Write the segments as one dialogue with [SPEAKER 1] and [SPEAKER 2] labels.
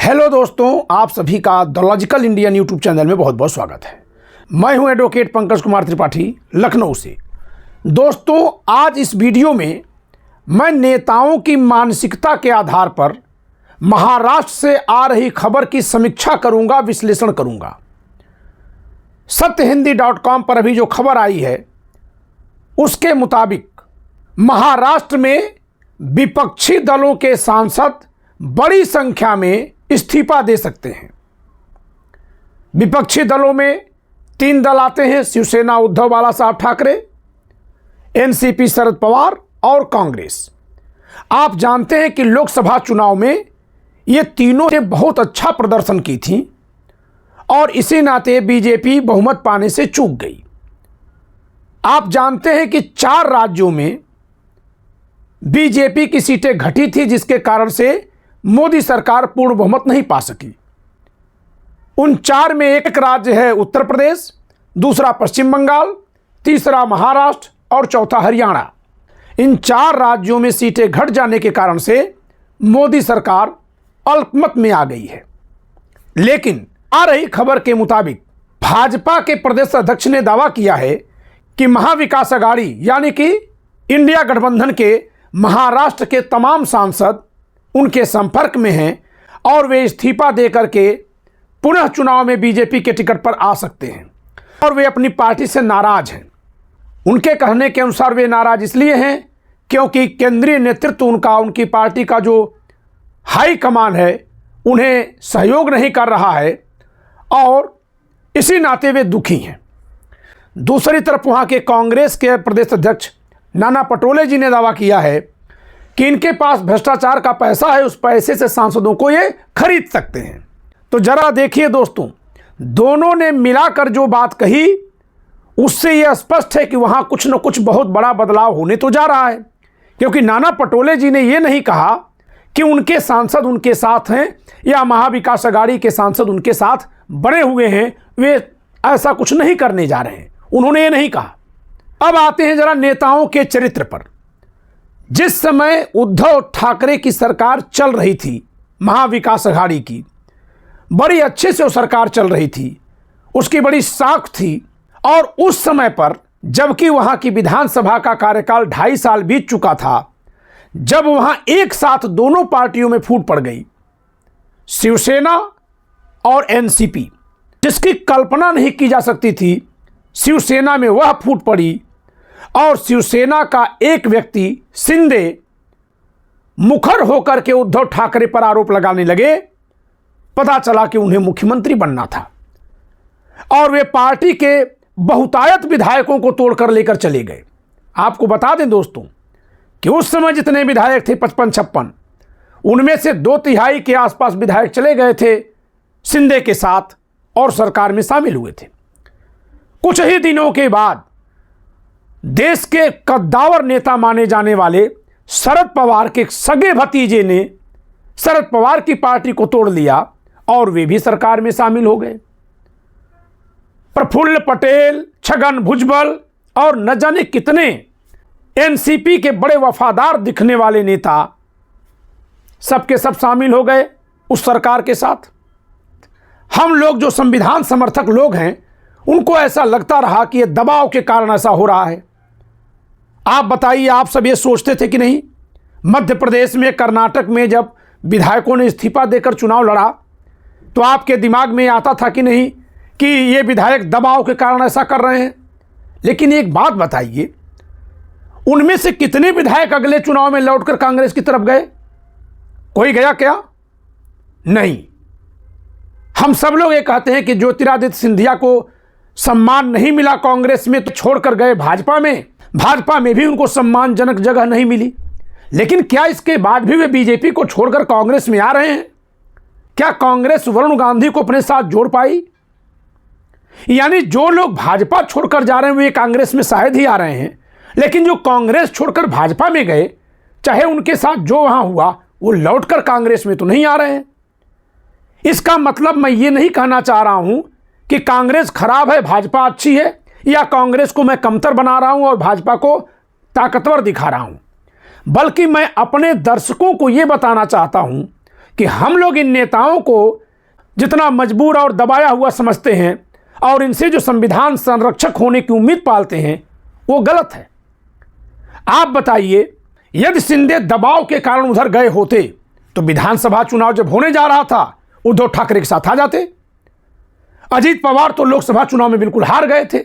[SPEAKER 1] Hello दोस्तों, आप सभी का the logical Indian YouTube channel में बहुत बहुत स्वागत है। मैं हूं एडवोकेट पंकज कुमार त्रिपाठी, लखनऊ से। दोस्तों, आज इस वीडियो में मैं नेताओं की मानसिकता के आधार पर महाराष्ट्र से आ रही खबर की समीक्षा करूंगा, विश्लेषण करूंगा। सत्यहिंदी.com पर अभी जो खबर आई है उसके मुताबिक महाराष्ट्र में विपक्षी दलों के सांसद बड़ी संख्या में इस्तीफा दे सकते हैं। विपक्षी दलों में 3 दल आते हैं: शिवसेना उद्धव बाला साहब ठाकरे, एनसीपी शरद पवार और कांग्रेस। आप जानते हैं कि लोकसभा चुनाव में ये तीनों ने बहुत अच्छा प्रदर्शन की थी और इसी नाते बीजेपी बहुमत पाने से चूक गई। आप जानते हैं कि 4 राज्यों में बीजेपी की सीटें घटी थी, जिसके कारण से मोदी सरकार पूर्ण बहुमत नहीं पा सकी। उन 4 में एक राज्य है उत्तर प्रदेश, दूसरा पश्चिम बंगाल, तीसरा महाराष्ट्र और चौथा हरियाणा। इन 4 राज्यों में सीटें घट जाने के कारण से मोदी सरकार अल्पमत में आ गई है। लेकिन आ रही खबर के मुताबिक भाजपा के प्रदेश अध्यक्ष ने दावा किया है कि महाविकास अघाड़ी यानी कि इंडिया गठबंधन के महाराष्ट्र के तमाम सांसद उनके संपर्क में हैं और वे इस्तीफा देकर के पुनः चुनाव में बीजेपी के टिकट पर आ सकते हैं और वे अपनी पार्टी से नाराज हैं। उनके कहने के अनुसार वे नाराज इसलिए हैं क्योंकि केंद्रीय नेतृत्व उनकी पार्टी का जो हाई कमान है उन्हें सहयोग नहीं कर रहा है और इसी नाते वे दुखी हैं। दूसरी तरफ वहाँ के कांग्रेस के प्रदेश अध्यक्ष नाना पटोले जी ने दावा किया है कि इनके पास भ्रष्टाचार का पैसा है, उस पैसे से सांसदों को ये खरीद सकते हैं। तो जरा देखिए दोस्तों, दोनों ने मिलाकर जो बात कही उससे यह स्पष्ट है कि वहाँ कुछ न कुछ बहुत बड़ा बदलाव होने तो जा रहा है। क्योंकि नाना पटोले जी ने यह नहीं कहा कि उनके सांसद उनके साथ हैं या महाविकास अघाड़ी के सांसद उनके साथ बने हुए हैं, वे ऐसा कुछ नहीं करने जा रहे हैं, उन्होंने ये नहीं कहा। अब आते हैं जरा नेताओं के चरित्र पर। जिस समय उद्धव ठाकरे की सरकार चल रही थी, महाविकास अघाड़ी की, बड़ी अच्छे से वो सरकार चल रही थी, उसकी बड़ी साख थी और उस समय पर जबकि वहाँ की विधानसभा का कार्यकाल 2.5 साल बीत चुका था, जब वहाँ एक साथ दोनों पार्टियों में फूट पड़ गई, शिवसेना और एनसीपी, जिसकी कल्पना नहीं की जा सकती थी, शिवसेना में वह फूट पड़ी और शिवसेना का एक व्यक्ति शिंदे मुखर होकर के उद्धव ठाकरे पर आरोप लगाने लगे। पता चला कि उन्हें मुख्यमंत्री बनना था और वे पार्टी के बहुतायत विधायकों को तोड़कर लेकर चले गए। आपको बता दें दोस्तों कि उस समय जितने विधायक थे 55-56, उनमें से 2/3 के आसपास विधायक चले गए थे शिंदे के साथ और सरकार में शामिल हुए थे। कुछ ही दिनों के बाद देश के कद्दावर नेता माने जाने वाले शरद पवार के सगे भतीजे ने शरद पवार की पार्टी को तोड़ लिया और वे भी सरकार में शामिल हो गए। प्रफुल्ल पटेल, छगन भुजबल और न जाने कितने एनसीपी के बड़े वफादार दिखने वाले नेता सबके सब शामिल हो गए उस सरकार के साथ। हम लोग जो संविधान समर्थक लोग हैं उनको ऐसा लगता रहा कि यह दबाव के कारण ऐसा हो रहा है। आप बताइए, आप सब ये सोचते थे कि नहीं? मध्य प्रदेश में, कर्नाटक में जब विधायकों ने इस्तीफा देकर चुनाव लड़ा तो आपके दिमाग में आता था कि नहीं कि ये विधायक दबाव के कारण ऐसा कर रहे हैं? लेकिन एक बात बताइए, उनमें से कितने विधायक अगले चुनाव में लौटकर कांग्रेस की तरफ गए? कोई गया क्या? नहीं। हम सब लोग ये कहते हैं कि ज्योतिरादित्य सिंधिया को सम्मान नहीं मिला कांग्रेस में तो छोड़कर गए भाजपा में, भाजपा में भी उनको सम्मानजनक जगह नहीं मिली। लेकिन क्या इसके बाद भी वे बीजेपी को छोड़कर कांग्रेस में आ रहे हैं? क्या कांग्रेस वरुण गांधी को अपने साथ जोड़ पाई? यानी जो लोग भाजपा छोड़कर जा रहे हैं वे कांग्रेस में शायद ही आ रहे हैं, लेकिन जो कांग्रेस छोड़कर भाजपा में गए, चाहे उनके साथ जो वहां हुआ, वो लौटकर कांग्रेस में तो नहीं आ रहे हैं। इसका मतलब मैं ये नहीं कहना चाह रहा हूं कि कांग्रेस खराब है, भाजपा अच्छी है, या कांग्रेस को मैं कमतर बना रहा हूं और भाजपा को ताकतवर दिखा रहा हूं, बल्कि मैं अपने दर्शकों को यह बताना चाहता हूं कि हम लोग इन नेताओं को जितना मजबूर और दबाया हुआ समझते हैं और इनसे जो संविधान संरक्षक होने की उम्मीद पालते हैं, वो गलत है। आप बताइए, यदि शिंदे दबाव के कारण उधर गए होते तो विधानसभा चुनाव जब होने जा रहा था उद्धव ठाकरे के साथ आ जाते। अजीत पवार तो लोकसभा चुनाव में बिल्कुल हार गए थे,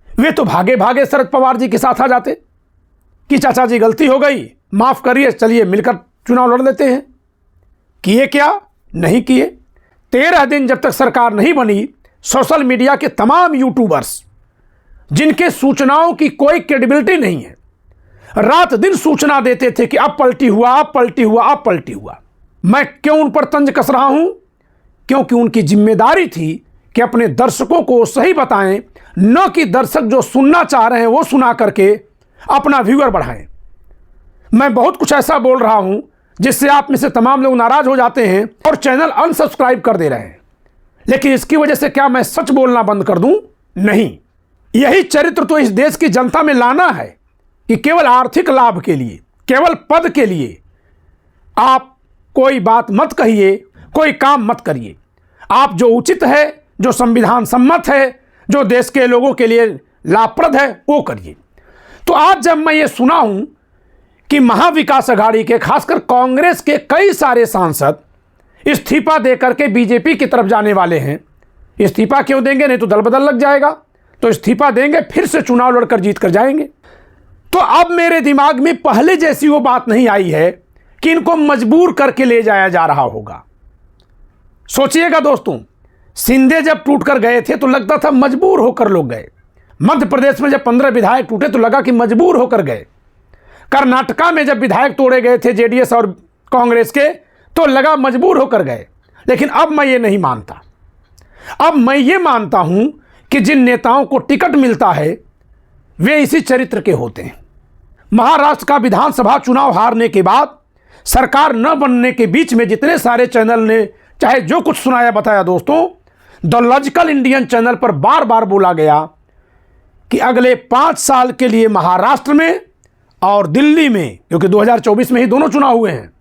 [SPEAKER 1] वे तो भागे भागे शरद पवार जी के साथ आ जाते कि चाचा जी गलती हो गई, माफ करिए, चलिए मिलकर चुनाव लड़ लेते हैं। किए क्या? नहीं किए। 13 दिन जब तक सरकार नहीं बनी, सोशल मीडिया के तमाम यूट्यूबर्स जिनके सूचनाओं की कोई क्रेडिबिलिटी नहीं है, रात दिन सूचना देते थे कि अब पलटी हुआ, अब पलटी हुआ, अब पलटी हुआ। मैं क्यों उन पर तंज कस रहा हूं? क्योंकि उनकी जिम्मेदारी थी कि अपने दर्शकों को सही बताएं, न कि दर्शक जो सुनना चाह रहे हैं वो सुना करके अपना व्यूअर बढ़ाएं। मैं बहुत कुछ ऐसा बोल रहा हूं जिससे आप में से तमाम लोग नाराज हो जाते हैं और चैनल अनसब्सक्राइब कर दे रहे हैं, लेकिन इसकी वजह से क्या मैं सच बोलना बंद कर दूं? नहीं। यही चरित्र तो इस देश की जनता में लाना है कि केवल आर्थिक लाभ के लिए, केवल पद के लिए आप कोई बात मत कहिए, कोई काम मत करिए। आप जो उचित है, जो संविधान सम्मत है, जो देश के लोगों के लिए लाभप्रद है, वो करिए। तो आज जब मैं ये सुना हूं कि महाविकास अघाड़ी के, खासकर कांग्रेस के कई सारे सांसद इस्तीफा देकर के बीजेपी की तरफ जाने वाले हैं। इस्तीफा क्यों देंगे? नहीं तो दल बदल लग जाएगा, तो इस्तीफा देंगे, फिर से चुनाव लड़कर जीत कर जाएंगे। तो अब मेरे दिमाग में पहले जैसी वो बात नहीं आई है कि इनको मजबूर करके ले जाया जा रहा होगा। सोचिएगा दोस्तों, शिंदे जब टूट कर गए थे तो लगता था मजबूर होकर लोग गए। मध्य प्रदेश में जब 15 विधायक टूटे तो लगा कि मजबूर होकर गए। कर्नाटका में जब विधायक तोड़े गए थे जेडीएस और कांग्रेस के तो लगा मजबूर होकर गए। लेकिन अब मैं ये नहीं मानता। अब मैं ये मानता हूं कि जिन नेताओं को टिकट मिलता है वे इसी चरित्र के होते हैं। महाराष्ट्र का विधानसभा चुनाव हारने के बाद सरकार न बनने के बीच में जितने सारे चैनल ने चाहे जो कुछ सुनाया बताया दोस्तों, द लॉजिकल इंडियन चैनल पर बार बार बोला गया कि अगले 5 साल के लिए महाराष्ट्र में और दिल्ली में, क्योंकि 2024 में ही दोनों चुनाव हुए हैं,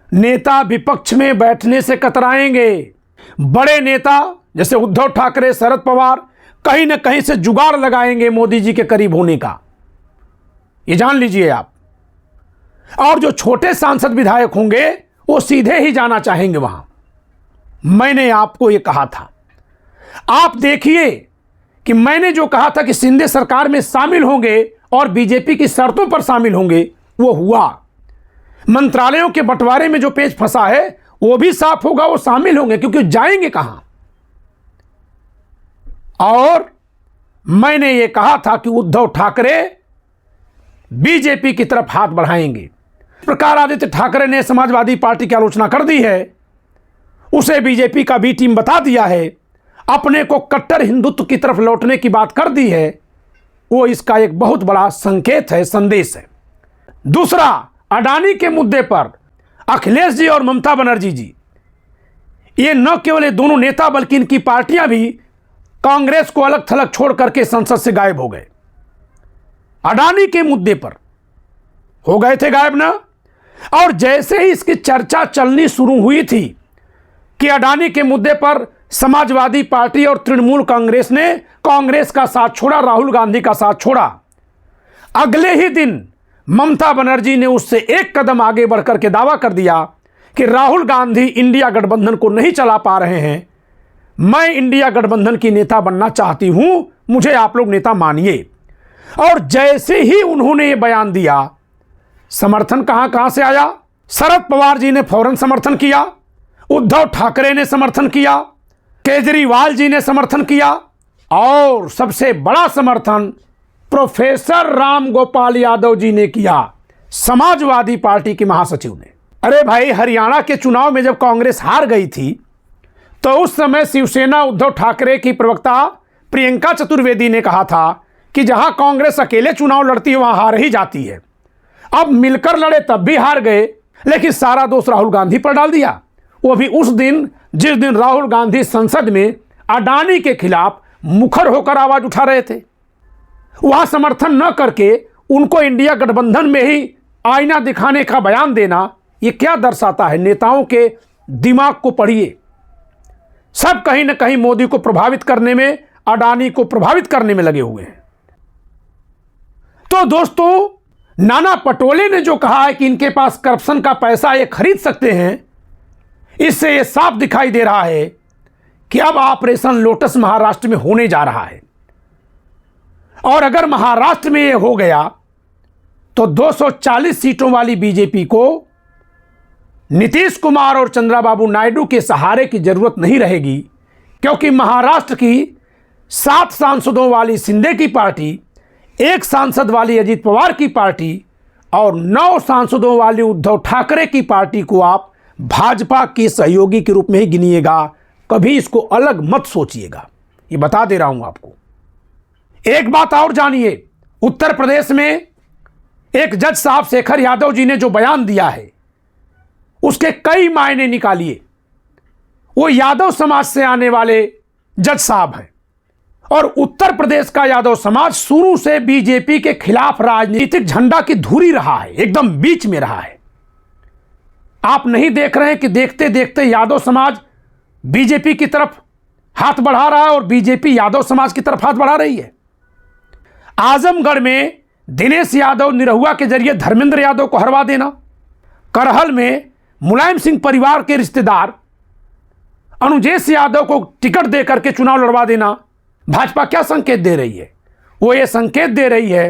[SPEAKER 1] नेता विपक्ष में बैठने से कतराएंगे। बड़े नेता जैसे उद्धव ठाकरे, शरद पवार कहीं ना कहीं से जुगाड़ लगाएंगे मोदी जी के करीब होने का, ये जान लीजिए आप। और जो छोटे सांसद विधायक होंगे वो सीधे ही जाना चाहेंगे वहां। मैंने आपको ये कहा था, आप देखिए कि मैंने जो कहा था कि शिंदे सरकार में शामिल होंगे और बीजेपी की शर्तों पर शामिल होंगे, वो हुआ। मंत्रालयों के बंटवारे में जो पेच फंसा है वो भी साफ होगा, वो शामिल होंगे, क्योंकि जाएंगे कहां। और मैंने ये कहा था कि उद्धव ठाकरे बीजेपी की तरफ हाथ बढ़ाएंगे। इस प्रकार आदित्य ठाकरे ने समाजवादी पार्टी की आलोचना कर दी है, उसे बीजेपी का बी टीम बता दिया है, अपने को कट्टर हिंदुत्व की तरफ लौटने की बात कर दी है। वो इसका एक बहुत बड़ा संकेत है, संदेश है। दूसरा, अडानी के मुद्दे पर अखिलेश जी और ममता बनर्जी जी, ये न केवल ये दोनों नेता बल्कि इनकी पार्टियां भी कांग्रेस को अलग थलग छोड़ करके संसद से गायब हो गए। अडानी के मुद्दे पर हो गए थे गायब ना। और जैसे ही इसकी चर्चा चलनी शुरू हुई थी कि अडानी के मुद्दे पर समाजवादी पार्टी और तृणमूल कांग्रेस ने कांग्रेस का साथ छोड़ा, राहुल गांधी का साथ छोड़ा, अगले ही दिन ममता बनर्जी ने उससे एक कदम आगे बढ़कर के दावा कर दिया कि राहुल गांधी इंडिया गठबंधन को नहीं चला पा रहे हैं, मैं इंडिया गठबंधन की नेता बनना चाहती हूं, मुझे आप लोग नेता मानिए। और जैसे ही उन्होंने ये बयान दिया, समर्थन कहां कहां से आया। शरद पवार जी ने फौरन समर्थन किया, उद्धव ठाकरे ने समर्थन किया, केजरीवाल जी ने समर्थन किया, और सबसे बड़ा समर्थन प्रोफेसर राम गोपाल यादव जी ने किया, समाजवादी पार्टी के महासचिव ने। अरे भाई, हरियाणा के चुनाव में जब कांग्रेस हार गई थी तो उस समय शिवसेना उद्धव ठाकरे की प्रवक्ता प्रियंका चतुर्वेदी ने कहा था कि जहां कांग्रेस अकेले चुनाव लड़ती है वहां हार ही जाती है। अब मिलकर लड़े तब भी हार गए, लेकिन सारा दोष राहुल गांधी पर डाल दिया। वो भी उस दिन जिस दिन राहुल गांधी संसद में अडानी के खिलाफ मुखर होकर आवाज उठा रहे थे। वहां समर्थन न करके उनको इंडिया गठबंधन में ही आईना दिखाने का बयान देना, ये क्या दर्शाता है? नेताओं के दिमाग को पढ़िए, सब कहीं ना कहीं मोदी को प्रभावित करने में, अडानी को प्रभावित करने में लगे हुए हैं। तो दोस्तों, नाना पटोले ने जो कहा है कि इनके पास करप्शन का पैसा ये खरीद सकते हैं, इससे ये साफ दिखाई दे रहा है कि अब ऑपरेशन लोटस महाराष्ट्र में होने जा रहा है। और अगर महाराष्ट्र में ये हो गया तो 240 सीटों वाली बीजेपी को नीतीश कुमार और चंद्रबाबू नायडू के सहारे की जरूरत नहीं रहेगी, क्योंकि महाराष्ट्र की 7 सांसदों वाली शिंदे की पार्टी, 1 सांसद वाली अजीत पवार की पार्टी और 9 सांसदों वाली उद्धव ठाकरे की पार्टी को आप भाजपा के सहयोगी के रूप में ही गिनिएगा। कभी इसको अलग मत सोचिएगा, ये बता दे रहा हूं आपको। एक बात और जानिए, उत्तर प्रदेश में एक जज साहब शेखर यादव जी ने जो बयान दिया है उसके कई मायने निकालिए। वो यादव समाज से आने वाले जज साहब हैं और उत्तर प्रदेश का यादव समाज शुरू से बीजेपी के खिलाफ राजनीतिक झंडा की धुरी रहा है, एकदम बीच में रहा है। आप नहीं देख रहे हैं कि देखते देखते यादव समाज बीजेपी की तरफ हाथ बढ़ा रहा है और बीजेपी यादव समाज की तरफ हाथ बढ़ा रही है। आजमगढ़ में दिनेश यादव निरहुआ के जरिए धर्मेंद्र यादव को हरवा देना, करहल में मुलायम सिंह परिवार के रिश्तेदार अनुजेश यादव को टिकट देकर के चुनाव लड़वा देना, भाजपा क्या संकेत दे रही है? वो ये संकेत दे रही है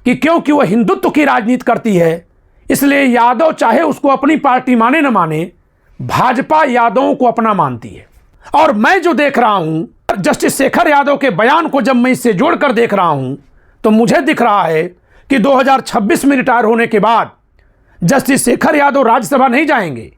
[SPEAKER 1] कि क्योंकि वह हिंदुत्व की राजनीति करती है, इसलिए यादव चाहे उसको अपनी पार्टी माने न माने, भाजपा यादवों को अपना मानती है। और मैं जो देख रहा हूं, जस्टिस शेखर यादव के बयान को जब मैं इससे जोड़कर देख रहा हूं तो मुझे दिख रहा है कि 2026 में रिटायर होने के बाद जस्टिस शेखर यादव राज्यसभा नहीं जाएंगे।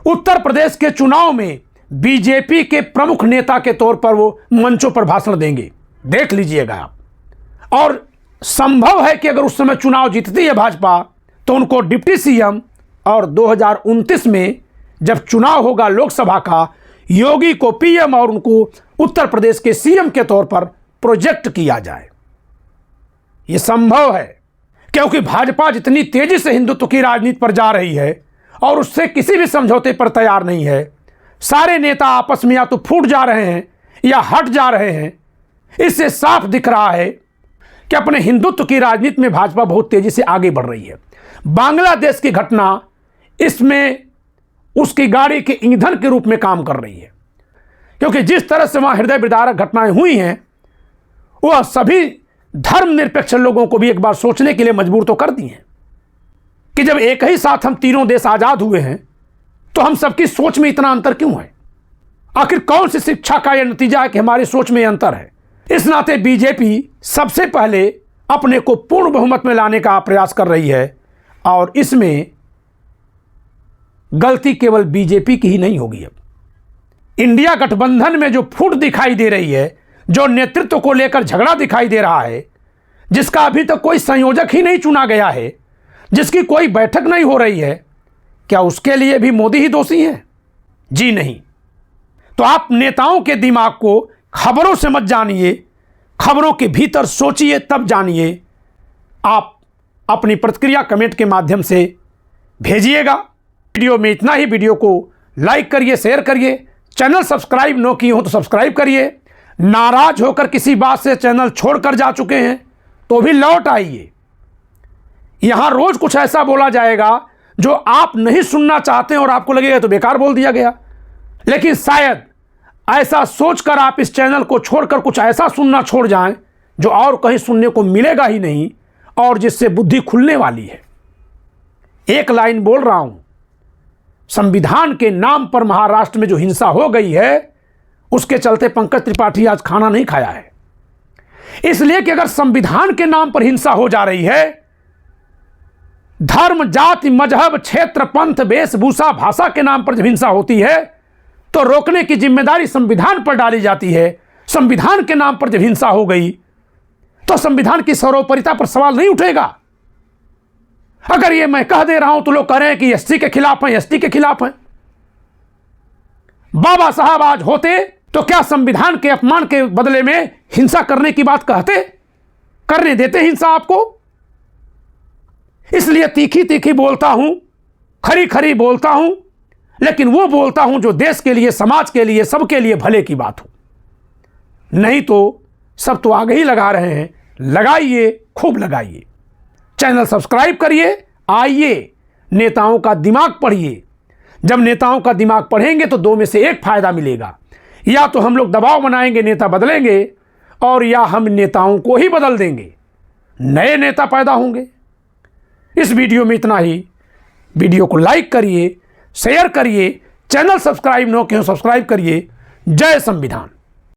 [SPEAKER 1] उत्तर प्रदेश के चुनाव में बीजेपी के प्रमुख नेता के तौर पर वो मंचों पर भाषण देंगे, देख लीजिएगा आप। और संभव है कि अगर उस समय चुनाव जीतती है भाजपा तो उनको डिप्टी सीएम, और 2029 में जब चुनाव होगा लोकसभा का, योगी को पीएम और उनको उत्तर प्रदेश के सीएम के तौर पर प्रोजेक्ट किया जाए। यह संभव है, क्योंकि भाजपा जितनी तेजी से हिंदुत्व की राजनीति पर जा रही है और उससे किसी भी समझौते पर तैयार नहीं है। सारे नेता आपस में या तो फूट जा रहे हैं या हट जा रहे हैं। इससे साफ दिख रहा है कि अपने हिंदुत्व की राजनीति में भाजपा बहुत तेजी से आगे बढ़ रही है। बांग्लादेश की घटना इसमें उसकी गाड़ी के ईंधन के रूप में काम कर रही है, क्योंकि जिस तरह से वहां हृदय विदारक घटनाएं हुई हैं वह सभी धर्मनिरपेक्ष लोगों को भी एक बार सोचने के लिए मजबूर तो कर दी हैं कि जब एक ही साथ हम तीनों देश आजाद हुए हैं तो हम सबकी सोच में इतना अंतर क्यों है? आखिर कौन सी शिक्षा का यह नतीजा है कि हमारी सोच में अंतर है? इस नाते बीजेपी सबसे पहले अपने को पूर्ण बहुमत में लाने का प्रयास कर रही है और इसमें गलती केवल बीजेपी की ही नहीं होगी। अब इंडिया गठबंधन में जो फूट दिखाई दे रही है, जो नेतृत्व को लेकर झगड़ा दिखाई दे रहा है, जिसका अभी तक कोई संयोजक ही नहीं चुना गया है, जिसकी कोई बैठक नहीं हो रही है, क्या उसके लिए भी मोदी ही दोषी हैं? जी नहीं। तो आप नेताओं के दिमाग को खबरों से मत जानिए, खबरों के भीतर सोचिए, तब जानिए। आप अपनी प्रतिक्रिया कमेंट के माध्यम से भेजिएगा। वीडियो में इतना ही। वीडियो को लाइक करिए, शेयर करिए। चैनल सब्सक्राइब न किए हो तो सब्सक्राइब करिए। नाराज होकर किसी बात से चैनल छोड़कर जा चुके हैं तो भी लौट आइए। यहां रोज कुछ ऐसा बोला जाएगा जो आप नहीं सुनना चाहते हैं और आपको लगेगा तो बेकार बोल दिया गया, लेकिन शायद ऐसा सोचकर आप इस चैनल को छोड़कर कुछ ऐसा सुनना छोड़ जाएं जो और कहीं सुनने को मिलेगा ही नहीं और जिससे बुद्धि खुलने वाली है। एक लाइन बोल रहा हूं, संविधान के नाम पर महाराष्ट्र में जो हिंसा हो गई है उसके चलते पंकज त्रिपाठी आज खाना नहीं खाया है। इसलिए कि अगर संविधान के नाम पर हिंसा हो जा रही है, धर्म, जाति, मजहब, क्षेत्र, पंथ, वेशभूषा, भाषा के नाम पर जब हिंसा होती है तो रोकने की जिम्मेदारी संविधान पर डाली जाती है। संविधान के नाम पर जब हिंसा हो गई तो संविधान की सर्वोपरिता पर सवाल नहीं उठेगा। अगर ये मैं कह दे रहा हूं तो लोग कह रहे हैं कि एसटी के खिलाफ हैं, एसटी के खिलाफ हैं। बाबा साहब आज होते तो क्या संविधान के अपमान के बदले में हिंसा करने की बात कहते? करने देते हिंसा आपको? इसलिए तीखी तीखी बोलता हूं खरी खरी बोलता हूं, लेकिन वो बोलता हूं जो देश के लिए, समाज के लिए, सबके लिए भले की बात हो। नहीं तो सब तो आगे ही लगा रहे हैं, लगाइए, खूब लगाइए। चैनल सब्सक्राइब करिए, आइए नेताओं का दिमाग पढ़िए। जब नेताओं का दिमाग पढ़ेंगे तो दो में से एक फायदा मिलेगा, या तो हम लोग दबाव बनाएंगे, नेता बदलेंगे, और या हम नेताओं को ही बदल देंगे, नए नेता पैदा होंगे। इस वीडियो में इतना ही। वीडियो को लाइक करिए, शेयर करिए, चैनल सब्सक्राइब न किए सब्सक्राइब करिए। जय संविधान।